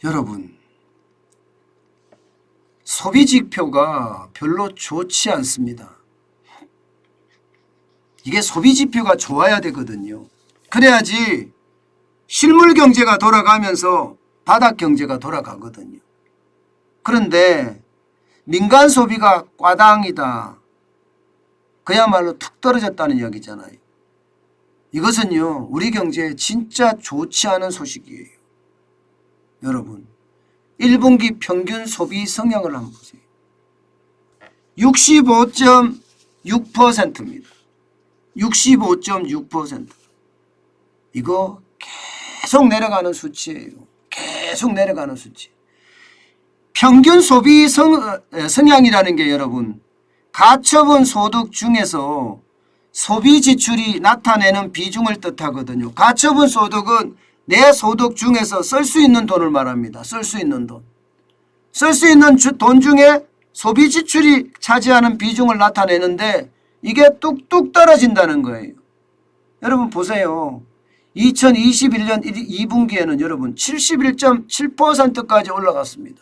여러분, 소비 지표가 별로 좋지 않습니다. 이게 소비 지표가 좋아야 되거든요. 그래야지 실물 경제가 돌아가면서 바닥 경제가 돌아가거든요. 그런데 민간 소비가 꽈당이다. 그야말로 툭 떨어졌다는 이야기잖아요. 이것은요, 우리 경제에 진짜 좋지 않은 소식이에요. 여러분, 1분기 평균 소비 성향을 한번 보세요. 65.6%입니다. 65.6%. 이거 계속 내려가는 수치예요. 계속 내려가는 수치. 평균 소비 성향이라는 게 여러분, 가처분 소득 중에서 소비 지출이 나타내는 비중을 뜻하거든요. 가처분 소득은 내 소득 중에서 쓸 수 있는 돈을 말합니다. 쓸 수 있는 돈. 쓸 수 있는 돈 중에 소비 지출이 차지하는 비중을 나타내는데 이게 뚝뚝 떨어진다는 거예요. 여러분 보세요. 2021년 2분기에는 여러분 71.7%까지 올라갔습니다.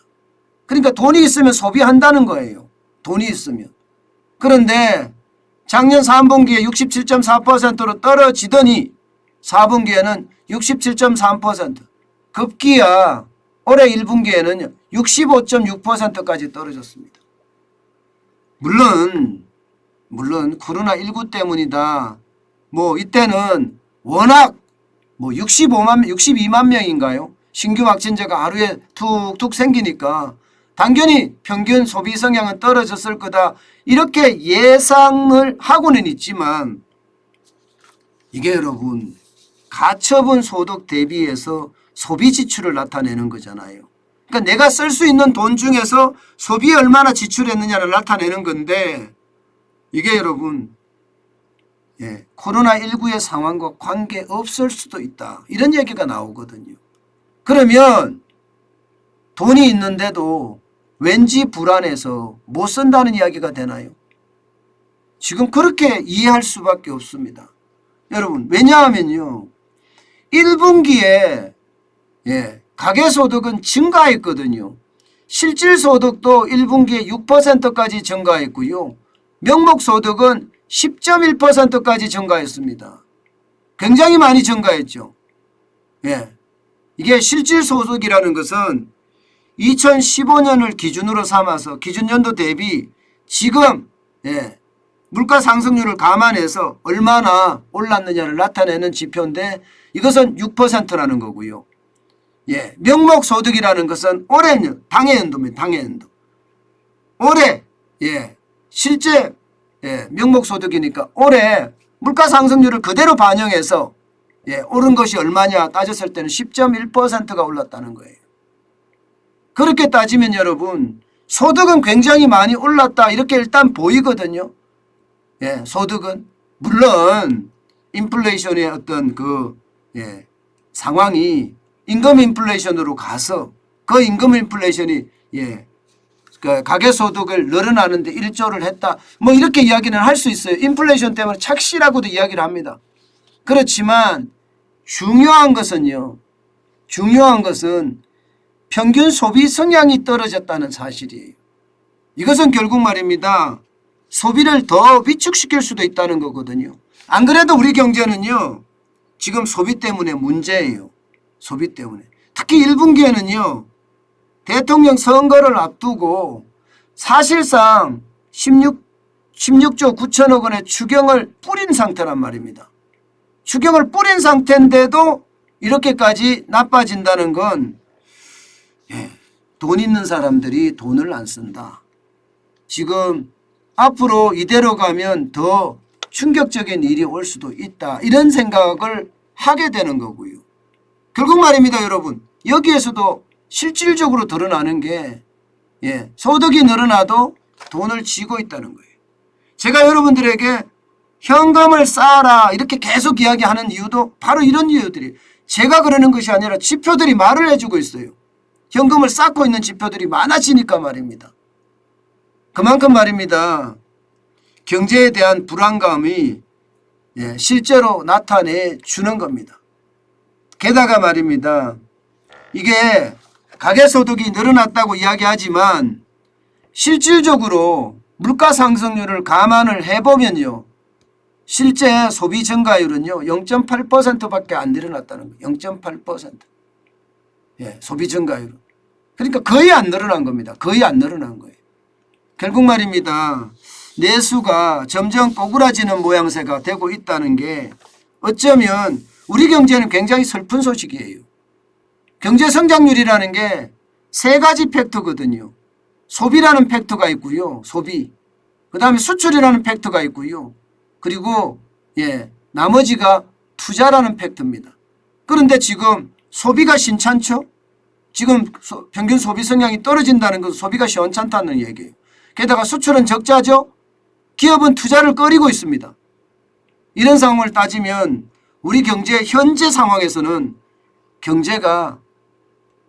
그러니까 돈이 있으면 소비한다는 거예요. 돈이 있으면. 그런데 작년 3분기에 67.4%로 떨어지더니 4분기에는 67.3%. 급기야 올해 1분기에는 65.6%까지 떨어졌습니다. 물론 코로나19 때문이다. 이때는 워낙 62만 명인가요? 신규 확진자가 하루에 툭툭 생기니까 당연히 평균 소비 성향은 떨어졌을 거다. 이렇게 예상을 하고는 있지만 이게 여러분 가처분 소득 대비해서 소비 지출을 나타내는 거잖아요. 그러니까 내가 쓸 수 있는 돈 중에서 소비에 얼마나 지출했느냐를 나타내는 건데 이게 여러분 코로나19의 상황과 관계없을 수도 있다. 이런 얘기가 나오거든요. 그러면 돈이 있는데도 왠지 불안해서 못 쓴다는 이야기가 되나요? 지금 그렇게 이해할 수밖에 없습니다. 여러분 왜냐하면요. 1분기에 가계소득은 증가했거든요. 실질소득도 1분기에 6%까지 증가했고요. 명목소득은 10.1%까지 증가했습니다. 굉장히 많이 증가했죠. 이게 실질소득이라는 것은 2015년을 기준으로 삼아서 기준연도 대비 지금 물가 상승률을 감안해서 얼마나 올랐느냐를 나타내는 지표인데 이것은 6%라는 거고요. 명목소득이라는 것은 올해 당해연도입니다. 당해연도. 올해 실제 명목소득이니까 올해 물가 상승률을 그대로 반영해서 오른 것이 얼마냐 따졌을 때는 10.1%가 올랐다는 거예요. 그렇게 따지면 여러분 소득은 굉장히 많이 올랐다 이렇게 일단 보이거든요. 소득은 물론 인플레이션의 어떤 상황이 임금 인플레이션으로 가서 그 임금 인플레이션이 가계소득을 늘어나는데 일조를 했다. 이렇게 이야기는 할 수 있어요. 인플레이션 때문에 착시라고도 이야기를 합니다. 그렇지만 중요한 것은 평균 소비 성향이 떨어졌다는 사실이에요. 이것은 결국 말입니다. 소비를 더 위축시킬 수도 있다는 거거든요. 안 그래도 우리 경제는요. 지금 소비 때문에 문제예요. 소비 때문에. 특히 1분기에는요. 대통령 선거를 앞두고 사실상 16조 9천억 원의 추경을 뿌린 상태란 말입니다. 추경을 뿌린 상태인데도 이렇게까지 나빠진다는 건 돈 있는 사람들이 돈을 안 쓴다. 지금 앞으로 이대로 가면 더 충격적인 일이 올 수도 있다. 이런 생각을 하게 되는 거고요. 결국 말입니다, 여러분. 여기에서도 실질적으로 드러나는 게 소득이 늘어나도 돈을 쥐고 있다는 거예요. 제가 여러분들에게 현금을 쌓아라 이렇게 계속 이야기하는 이유도 바로 이런 이유들이 제가 그러는 것이 아니라 지표들이 말을 해주고 있어요. 현금을 쌓고 있는 지표들이 많아지니까 말입니다. 그만큼 말입니다. 경제에 대한 불안감이 실제로 나타내 주는 겁니다. 게다가 말입니다. 이게 가계소득이 늘어났다고 이야기하지만 실질적으로 물가 상승률을 감안을 해보면요. 실제 소비 증가율은요. 0.8%밖에 안 늘어났다는 거예요. 0.8%. 예, 소비 증가율은. 그러니까 거의 안 늘어난 겁니다. 거의 안 늘어난 거예요. 결국 말입니다. 내수가 점점 꼬꾸라지는 모양새가 되고 있다는 게 어쩌면 우리 경제는 굉장히 슬픈 소식이에요. 경제 성장률이라는 게 세 가지 팩터거든요. 소비라는 팩터가 있고요. 소비. 그다음에 수출이라는 팩터가 있고요. 그리고 나머지가 투자라는 팩터입니다. 그런데 지금 소비가 신찮죠? 지금 평균 소비 성향이 떨어진다는 것은 소비가 시원찮다는 얘기예요. 게다가 수출은 적자죠? 기업은 투자를 꺼리고 있습니다. 이런 상황을 따지면 우리 경제 현재 상황에서는 경제가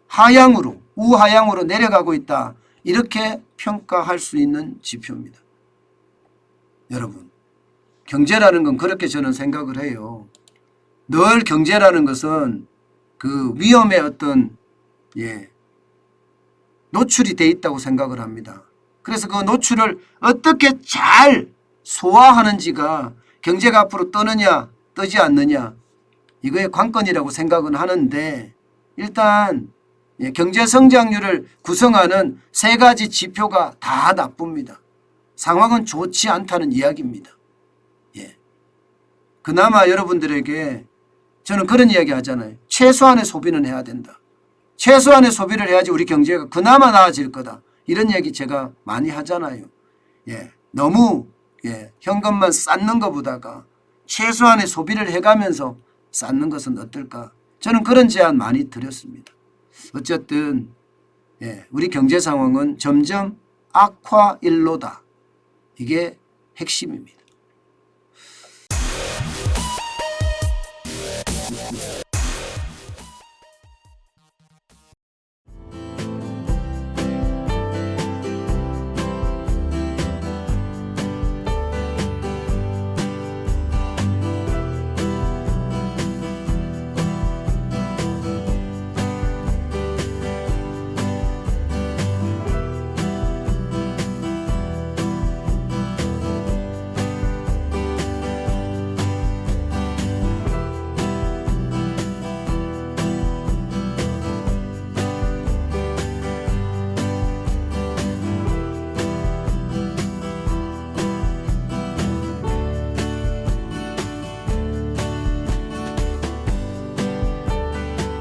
하향으로 우하향으로 내려가고 있다. 이렇게 평가할 수 있는 지표입니다. 여러분, 경제라는 건 그렇게 저는 생각을 해요. 늘 경제라는 것은 그 위험의 어떤 노출이 돼 있다고 생각을 합니다. 그래서 그 노출을 어떻게 잘 소화하는지가 경제가 앞으로 뜨느냐 뜨지 않느냐 이거의 관건이라고 생각은 하는데 일단 경제 성장률을 구성하는 세 가지 지표가 다 나쁩니다. 상황은 좋지 않다는 이야기입니다. 그나마 여러분들에게 저는 그런 이야기 하잖아요. 최소한의 소비는 해야 된다. 최소한의 소비를 해야지 우리 경제가 그나마 나아질 거다. 이런 얘기 제가 많이 하잖아요. 너무 현금만 쌓는 것보다가 최소한의 소비를 해가면서 쌓는 것은 어떨까. 저는 그런 제안 많이 드렸습니다. 어쨌든 우리 경제 상황은 점점 악화일로다. 이게 핵심입니다.